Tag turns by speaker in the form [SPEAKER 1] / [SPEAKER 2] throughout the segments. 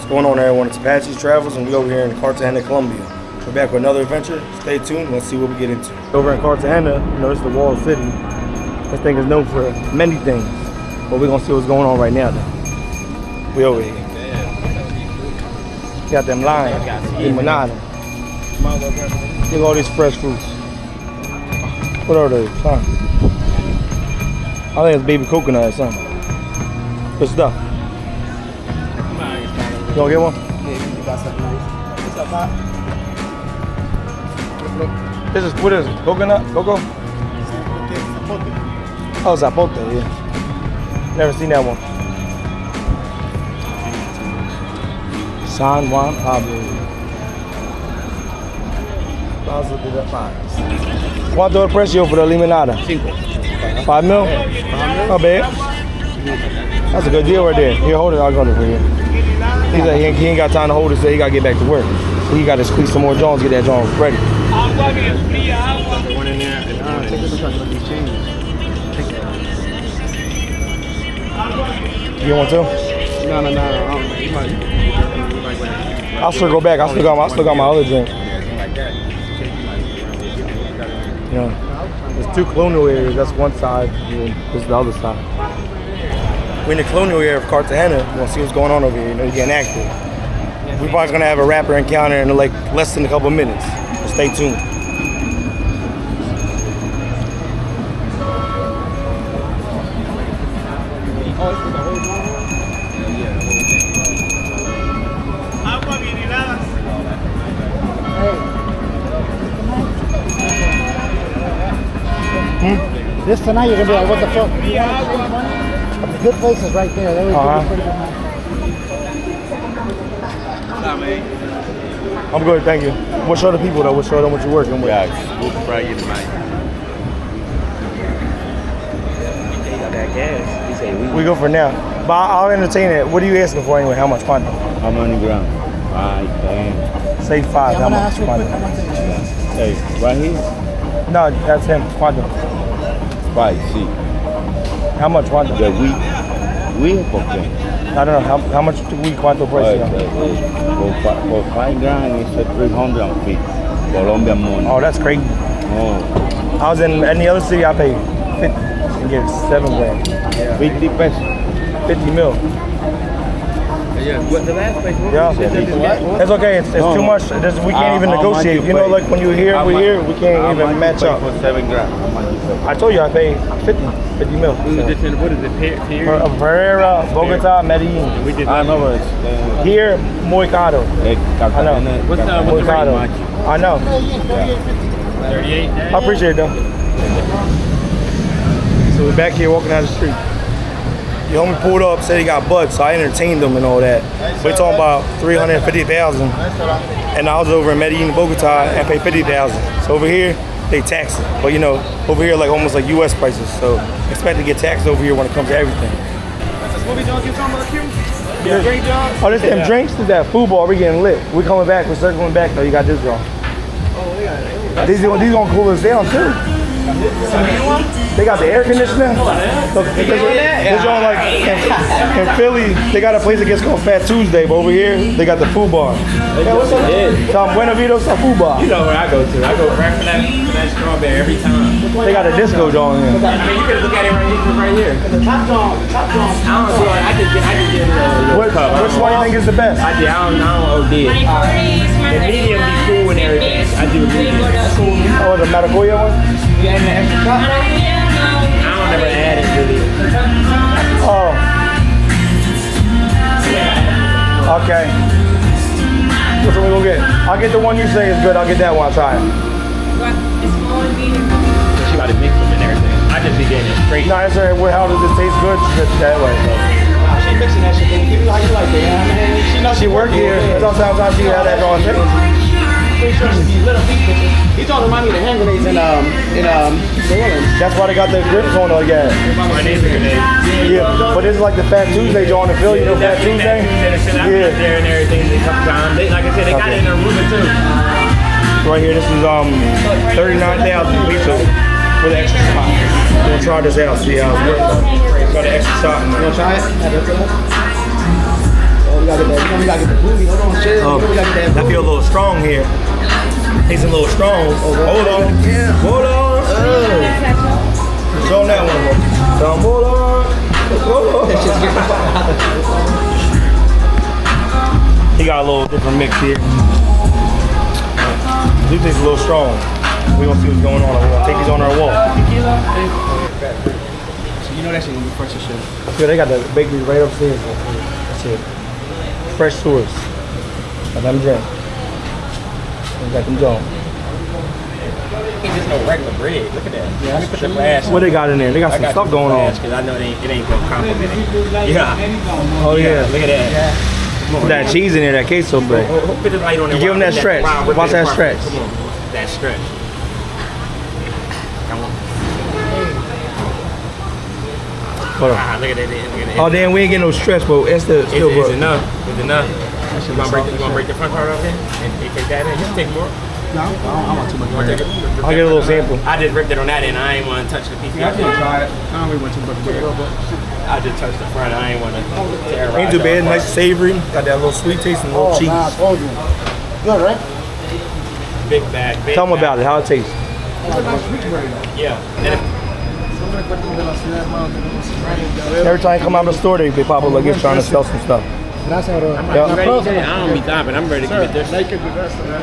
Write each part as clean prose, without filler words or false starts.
[SPEAKER 1] What's going on, everyone? It's Apaches Travels, and we over here in Cartagena, Colombia. We're back with another adventure. Stay tuned. Let's see what we get into. Over in Cartagena, you know, this is the walled city. This thing is known for many things, but we're gonna see what's going on right now, though. We over here. Got them limes, limonada. Look at all these fresh fruits. What are those? Huh? I think it's baby coconut or something. Good stuff. You gonna get one?
[SPEAKER 2] Yeah, you got something nice. What's up, Pop?
[SPEAKER 1] This is, what is it? Coconut? Cocoa? Oh, zapote, yeah. Never seen that one. San Juan Pablo. Plaza de la Paz. ¿Cuánto el precio for the limonada? 5 mil? Not bad. That's a good deal right there. Here, hold it. I'll go for you. He said he ain't got time to hold it, so he got to get back to work. So he got to squeeze some more Jones, get that Jones ready. You want to?
[SPEAKER 2] No.
[SPEAKER 1] I'll still go back. I still got my other drink. Yeah. There's two colonial areas. That's one side, and this is the other side. We're in the colonial area of Cartagena. We're gonna see what's going on over here. You know, you're getting active. We're probably gonna have a rapper encounter in like less than a couple minutes. So stay tuned.
[SPEAKER 2] This tonight you're gonna be like, what the fuck? The good places right there. They always give you pretty good.
[SPEAKER 1] I'm good, thank you. We'll show the people though. We'll show them what you're working with.
[SPEAKER 3] Yeah, we'll fry you tonight. He got that gas. He said
[SPEAKER 1] we go for now. But I'll entertain it. What are you asking for anyway? How much quanto?
[SPEAKER 3] How many grams? 5, 10.
[SPEAKER 1] Say 5.
[SPEAKER 2] I'm
[SPEAKER 1] How
[SPEAKER 2] gonna
[SPEAKER 1] much
[SPEAKER 2] ask real quick
[SPEAKER 1] quanto?
[SPEAKER 2] how much it is.
[SPEAKER 3] Hey, right here?
[SPEAKER 1] No, that's him. Quanto?
[SPEAKER 3] 5, see.
[SPEAKER 1] How much quanto?
[SPEAKER 3] The wheat, okay.
[SPEAKER 1] I don't know. How much do we quanto price?
[SPEAKER 3] For 5 grams, it's 350 Colombian money.
[SPEAKER 1] Oh, that's crazy.
[SPEAKER 3] Oh.
[SPEAKER 1] I was in any other city, I paid 50 and get 7 grand.
[SPEAKER 3] 50 pesos.
[SPEAKER 1] 50 mil.
[SPEAKER 3] Yeah, what the last place?
[SPEAKER 1] Yeah. It's okay. It's too much. We can't even negotiate. You know, like when you're here, we're here. We can't even match up.
[SPEAKER 3] For 7 grams.
[SPEAKER 1] I told you I paid 50 mil.
[SPEAKER 3] What is it?
[SPEAKER 1] Pereira, Bogota, Medellin.
[SPEAKER 3] I know it's
[SPEAKER 1] Here, muy caro. I know.
[SPEAKER 3] What's
[SPEAKER 1] Muy caro. I know.
[SPEAKER 3] 38.
[SPEAKER 1] I appreciate it though. So we're back here walking down the street. The homie pulled up, said he got butts, so I entertained him and all that. We're talking about 350,000, and I was over in Medellin, Bogota, and paid 50,000. So over here, they tax it. But you know, over here, like almost like U.S. prices. So expect to get taxed over here when it comes to everything.
[SPEAKER 4] What we doing? You talking about Q?
[SPEAKER 1] Yeah.
[SPEAKER 4] Drink, John?
[SPEAKER 1] Oh, this them drinks? This that food bar. We getting lit. We coming back. We're circling back though. You got this draw.
[SPEAKER 4] Oh, they got it.
[SPEAKER 1] These gonna cool us down too. They got the air conditioner. So, this joint like in Philly, they got a place that gets called Fat Tuesday, but over here they got the food bar. Yeah, what's up? Some Buenavidos, some food bar.
[SPEAKER 4] You know where I go to. I go right for that strawberry every time.
[SPEAKER 1] They got a disco joint in here.
[SPEAKER 4] I mean, you can look at it right here.
[SPEAKER 2] The top dog.
[SPEAKER 4] I don't see. I just get
[SPEAKER 1] Which one do you think is the best?
[SPEAKER 4] I don't OD it. The medium be cool and everything. I do medium.
[SPEAKER 1] Oh, the Maracuya one?
[SPEAKER 4] You adding the extra cup? I don't never add it really.
[SPEAKER 1] Oh. Okay. Which one we gonna get? I'll get the one you say is good. I'll get that one. I'll try it.
[SPEAKER 4] She got to mix them and everything. I just be getting it straight.
[SPEAKER 1] No, it's alright. How does it taste good? Just that way.
[SPEAKER 4] She mixing that shit. Give me how you like it. I mean, she knows
[SPEAKER 1] She work here. That's sometimes she had that going.
[SPEAKER 4] He told remind me of the hand grenades in New Orleans.
[SPEAKER 1] That's why they got the grips on like that.
[SPEAKER 4] My neighbor grenade.
[SPEAKER 1] Yeah, but this is like the Fat Tuesday joint in Philly. You know Fat Tuesday?
[SPEAKER 4] Yeah. There and everything. They come down. Like I said, they got it in Aruba too.
[SPEAKER 1] Right here, this is 39,000 pizza with an extra shot. We'll try this out, see how it's working. Got an extra shot in there.
[SPEAKER 4] You wanna try it?
[SPEAKER 1] That feel a little strong here. Tastes a little strong. Hold on. Hold on. Show that one. Hold on. He got a little different mix here. This tastes a little strong. We're gonna see what's going on. We're gonna take these on our wall.
[SPEAKER 4] So you know that shit gonna be fresh as shit.
[SPEAKER 1] Yeah, they got the bakery right upstairs. That's it. Fresh tourists. Got them drink. Got them Jones.
[SPEAKER 4] Ain't just no regular bread. Look at that. Yeah, let me put the glass.
[SPEAKER 1] What they got in there? They got some stuff going on.
[SPEAKER 4] Because I know it ain't gonna compliment it. Yeah.
[SPEAKER 1] Oh yeah.
[SPEAKER 4] Look at that.
[SPEAKER 1] Put that cheese in there, that queso bread.
[SPEAKER 4] Put the light on there.
[SPEAKER 1] Give them that stretch. Watch that stretch.
[SPEAKER 4] Come on. That stretch. Come on.
[SPEAKER 1] Hold on.
[SPEAKER 4] Look at that. Look at that.
[SPEAKER 1] Oh, damn, we ain't getting no stretch, but it's still
[SPEAKER 4] It's enough. It's enough. You gonna break the front part off there and take that in? You can take more.
[SPEAKER 3] No, I don't want too much.
[SPEAKER 1] I'll get a little sample.
[SPEAKER 4] I just ripped it on that end. I ain't want to touch the piece.
[SPEAKER 3] I can try it. I don't really want too much.
[SPEAKER 4] I just touched the front. I ain't want to tear
[SPEAKER 1] Ain't too bad, nice savory. Got that little sweet taste and a little cheese.
[SPEAKER 2] Nah, I told you. Good, right?
[SPEAKER 4] Big bag. Big
[SPEAKER 1] Tell them
[SPEAKER 4] bag.
[SPEAKER 1] about it, how it tastes.
[SPEAKER 4] Yeah.
[SPEAKER 1] Every time you come out of the store, they pop up like it's trying to sell some stuff.
[SPEAKER 2] Gracias, bro.
[SPEAKER 4] I don't be stopping. I'm ready to give it this.
[SPEAKER 3] Make it the best of that.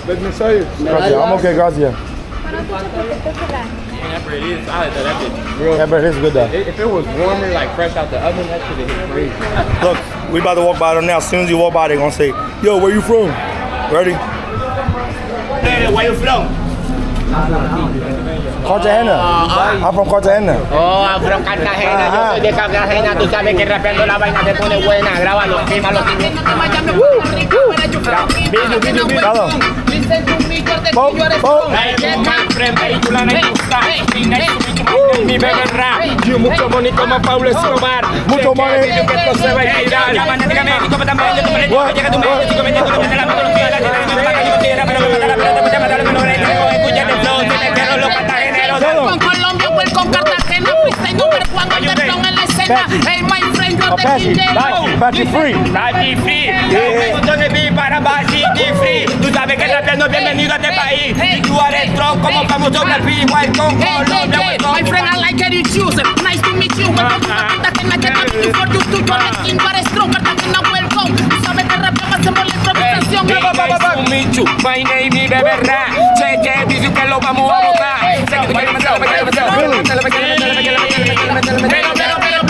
[SPEAKER 3] Let me show you.
[SPEAKER 1] Gracias. I'm okay, gracias.
[SPEAKER 4] That bread is solid though. That bitch.
[SPEAKER 1] That bread is good though.
[SPEAKER 4] If it was warmer, like fresh out the oven, that should have hit crazy.
[SPEAKER 1] Look, we about to walk by them now. As soon as you walk by, they're gonna say, yo, where you from? Ready?
[SPEAKER 4] Hey, where you from?
[SPEAKER 1] Cartagena. I'm from Cartagena.
[SPEAKER 4] Oh, I'm from Cartagena. Yo soy de Cartagena. Tú sabes que rapeando la vaina te pone buena. Grábalo, quémalo.
[SPEAKER 1] Hello.
[SPEAKER 4] Mucho bonito como Pablo Escobar.
[SPEAKER 1] Mucho money.
[SPEAKER 4] Que esto se va a tirar.
[SPEAKER 5] Con Colombia, pues con Cartagena, freestyle number one, cuando el en la escena. Hey, my friend, you're the
[SPEAKER 1] Apaches,
[SPEAKER 5] king.
[SPEAKER 1] Apaches free.
[SPEAKER 4] Bachi free, para Bachi free. Tú sabes que rapeando bienvenido a este país. Y tú eres strong como famoso Brasil, igual con Colombia.
[SPEAKER 5] My friend, I like how you choose. Nice to meet you. Welcome to Cartagena, get ready for you to do the king, but strong. Cartagena, welcome. Tú sabes que rapeamos, hacemos la improvisación.
[SPEAKER 4] My name is Bebe Rap. Sé que dice que lo vamos a botar. Sé que tú quieres meterlo. Pero, blessing.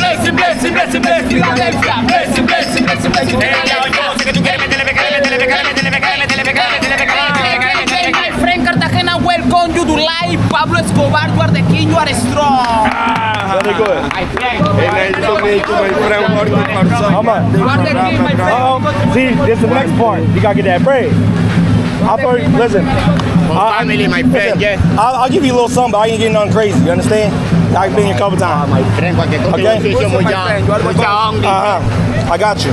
[SPEAKER 5] My friend, Cartagena, welcome you to life. Pablo Escobar, you are the king, you are strong.
[SPEAKER 1] Very good. How much?
[SPEAKER 5] You are the king, my friend.
[SPEAKER 1] See, this is the next part. You gotta get that bread. Listen.
[SPEAKER 4] Family, my friend, yes.
[SPEAKER 1] I'll give you a little something, but I ain't getting nothing crazy. You understand? I've been here a couple times.
[SPEAKER 4] My friend, cualquier contribución muy young.
[SPEAKER 1] I got you.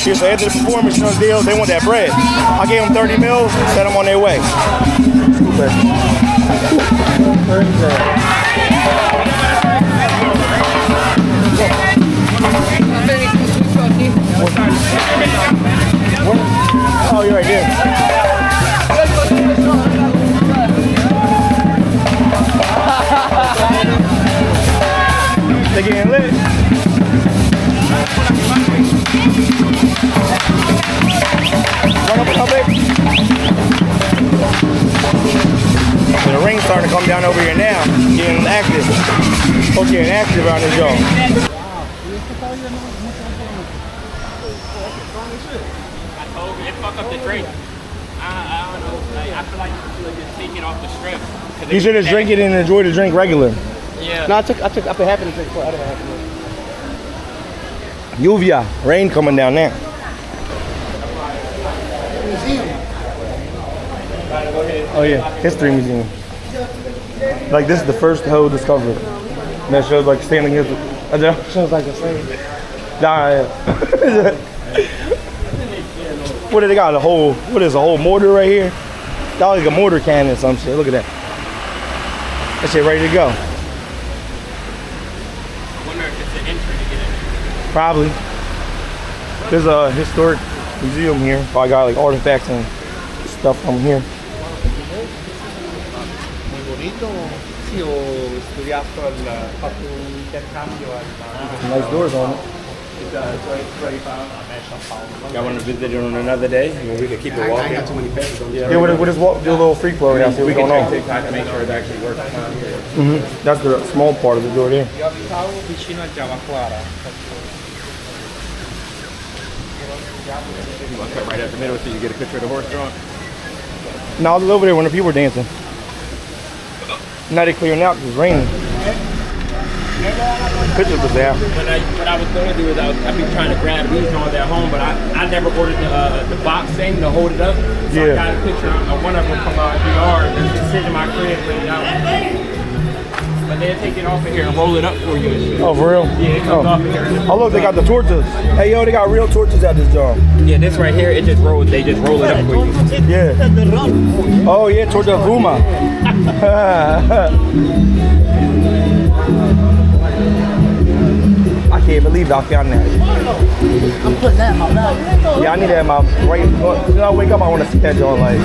[SPEAKER 1] Here, so after the performance, you know the deal, they want that bread. I gave them 30 mils, sent them on their way. Oh, you're right there. They getting lit. Run up a bit. So the ring's starting to come down over here now, getting active. Folks getting active around this joint.
[SPEAKER 4] Fuck up the drink. I don't know. Like, I feel like you should just take it off the strip.
[SPEAKER 1] You should just drink it and enjoy the drink regular.
[SPEAKER 4] Yeah.
[SPEAKER 2] No, I put half of the drink for I didn't have to.
[SPEAKER 1] Lluvia, rain coming down there. Oh yeah, history museum. Like this is the first hoe discovered. And that shows like standing here. That shows like a slave. Nah, yeah. What do they got? What is a whole mortar right here? That like a mortar cannon or some shit. Look at that. That shit ready to go.
[SPEAKER 4] I wonder if it's an entry to get in.
[SPEAKER 1] Probably. There's a historic museum here. Probably got like artifacts and stuff from here. Nice doors on it.
[SPEAKER 4] Y'all want to visit it on another day? I mean, we could keep it walking. I got too many pesos.
[SPEAKER 1] Yeah, we'll just walk, do a little free flow and see what's going on.
[SPEAKER 4] TikTok to make sure it actually works.
[SPEAKER 1] That's the small part of the door there.
[SPEAKER 4] You want to cut right at the middle so you get a picture of the horse drawn?
[SPEAKER 1] No, I was over there when the people were dancing. Now they're clearing out because it's raining. Pictures was there.
[SPEAKER 4] What I was going to do is I'd be trying to grab these on at home, but I never ordered the box thing to hold it up. So I got a picture of one of them from DR. There's a decision my crib put it out. But they'll take it off of here and roll it up for you and shit.
[SPEAKER 1] Oh, for real?
[SPEAKER 4] Yeah, it comes off of here.
[SPEAKER 1] Oh, look, they got the torches. Hey, yo, they got real torches at this job.
[SPEAKER 4] Yeah, this right here, they just roll it up for you.
[SPEAKER 1] Yeah. Oh, yeah, torta fuma. I can't believe I found that.
[SPEAKER 2] I'm putting that in my bag.
[SPEAKER 1] Yeah, I need that in my right. When I wake up, I want to see that joint. Like,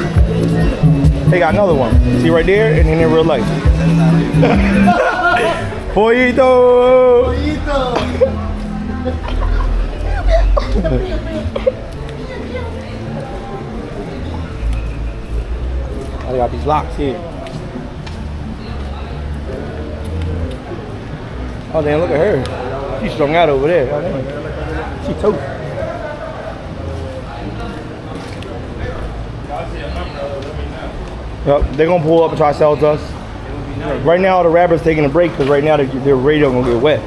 [SPEAKER 1] they got another one. See right there, and then in real life. Pollito. I got these locks here. Oh damn! Look at her. She's strung out over there. Oh, damn. She toast. Yep, they're gonna pull up and try to sell it to us. Right now, the rappers taking a break because right now their radio gonna get wet.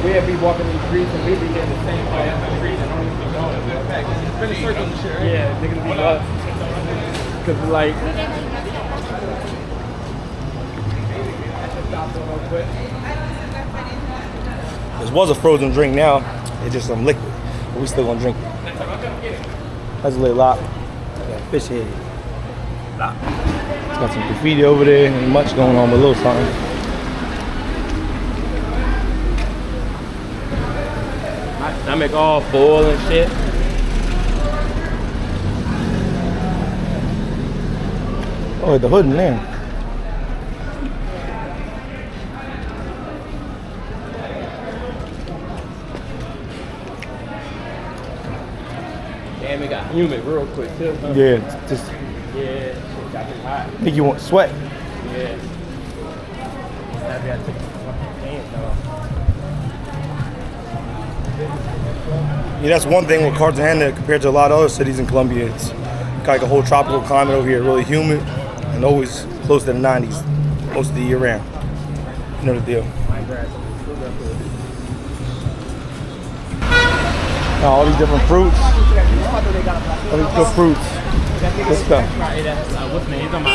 [SPEAKER 4] We have be walking these streets and we be getting the same way as the streets and don't even know it. It's been a circle and shit, right? Yeah, they're gonna be lost. Cause like
[SPEAKER 1] This was a frozen drink now. It's just some liquid. But we still gonna drink it. That's a little lot. Got a fish head. It's got some graffiti over there and much going on with a little something.
[SPEAKER 4] my stomach all full and shit.
[SPEAKER 1] Oh, the hood in there.
[SPEAKER 4] Damn, it got humid real quick too. Huh?
[SPEAKER 1] Yeah, just
[SPEAKER 4] Yeah, shit got too hot.
[SPEAKER 1] think you want sweat.
[SPEAKER 4] Yeah. I gotta take the fucking pants off.
[SPEAKER 1] Yeah, that's one thing with Cartagena compared to a lot of other cities in Colombia. It's got like a whole tropical climate over here, really humid and always close to the 90s most of the year round. You know the deal. All these different fruits. All these good fruits. Good stuff.
[SPEAKER 4] What's the name? He's on my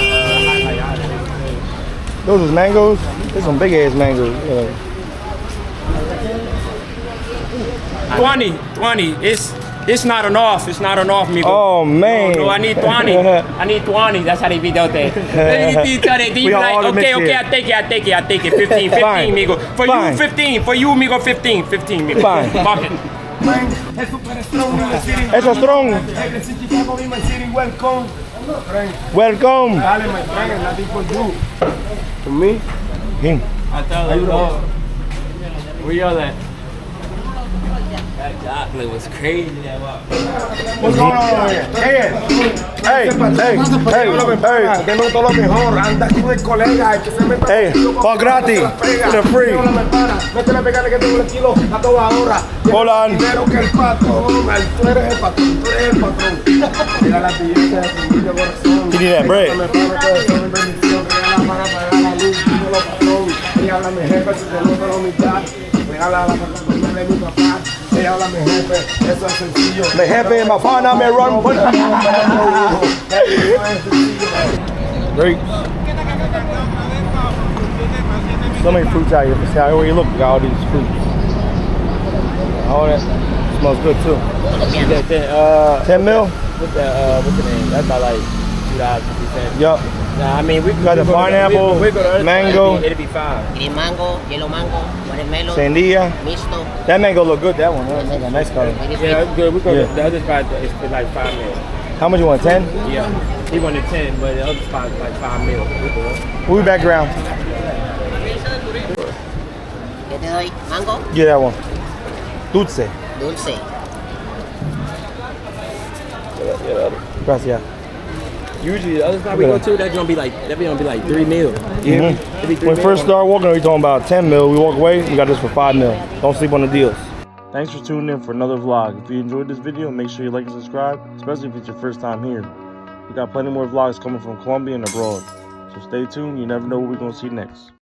[SPEAKER 1] Those is mangoes. There's some big ass mangoes.
[SPEAKER 4] 20. It's not enough. It's not enough, amigo.
[SPEAKER 1] Oh man.
[SPEAKER 4] No, I need 20. I need 20. That's how they beat out there.
[SPEAKER 1] We all
[SPEAKER 4] Like,
[SPEAKER 1] mix
[SPEAKER 4] okay,
[SPEAKER 1] here.
[SPEAKER 4] I take it. 15,
[SPEAKER 1] Fine.
[SPEAKER 4] amigo. For
[SPEAKER 1] Fine.
[SPEAKER 4] you, 15. For you, amigo, 15, amigo.
[SPEAKER 1] Fine.
[SPEAKER 4] Fuck it.
[SPEAKER 1] Eso strong. Welcome.
[SPEAKER 3] For me?
[SPEAKER 1] Him.
[SPEAKER 4] I tell them, oh, where y'all at? That chocolate was crazy.
[SPEAKER 3] What's going on here?
[SPEAKER 1] Hey,
[SPEAKER 3] Tenemos todo lo mejor. Anda tú de colega. El que se meta.
[SPEAKER 1] hey, for gratis, for free.
[SPEAKER 3] Métele a pegarle que tengo el kilo a toda hora.
[SPEAKER 1] Hold on.
[SPEAKER 3] Primero que el patrón. Tú eres el patrón. Tú eres el patrón. Mira la billeta de tu niño corazón.
[SPEAKER 1] You need that bread.
[SPEAKER 3] Me paga corazón y bendición. Regala para pagar la luz. Dímelo, patrón. Ella habla mi jefe. Si te nota la humildad. Regala la patrona de mi papá. Ella habla mi jefe. Eso es sencillo.
[SPEAKER 1] The jefe in my phone, I'm at run. Grapes. So many fruits out here. See how you look, we got all these fruits. All that smells good too. 10 mil?
[SPEAKER 4] What's the name? That's about like $2. said.
[SPEAKER 1] Yup.
[SPEAKER 4] Nah, I mean, we
[SPEAKER 1] Got the pineapple, mango.
[SPEAKER 4] It'd be fine.
[SPEAKER 6] Green mango, yellow mango, watermelon,
[SPEAKER 1] Sandía.
[SPEAKER 6] mixto.
[SPEAKER 1] That mango look good, that one. That mango, nice color.
[SPEAKER 4] Yeah, it's good. We go
[SPEAKER 1] Yeah.
[SPEAKER 4] to the other spot. It's for like 5 mil.
[SPEAKER 1] How much you want, 10?
[SPEAKER 4] Yeah, he wanted 10, but the other spot is like 5 mil.
[SPEAKER 1] We'll be back around.
[SPEAKER 6] ¿Qué te doy? Mango,
[SPEAKER 1] Get that one. Dulce.
[SPEAKER 6] dulce.
[SPEAKER 1] Gracias.
[SPEAKER 4] Usually the other spot we go to, that's gonna be like 3 mil. Yeah.
[SPEAKER 1] When we first started walking, we talking about 10 mil. We walk away, we got this for 5 mil. Don't sleep on the deals. Thanks for tuning in for another vlog. If you enjoyed this video, make sure you like and subscribe, especially if it's your first time here. We got plenty more vlogs coming from Colombia and abroad. So stay tuned, you never know what we're gonna see next.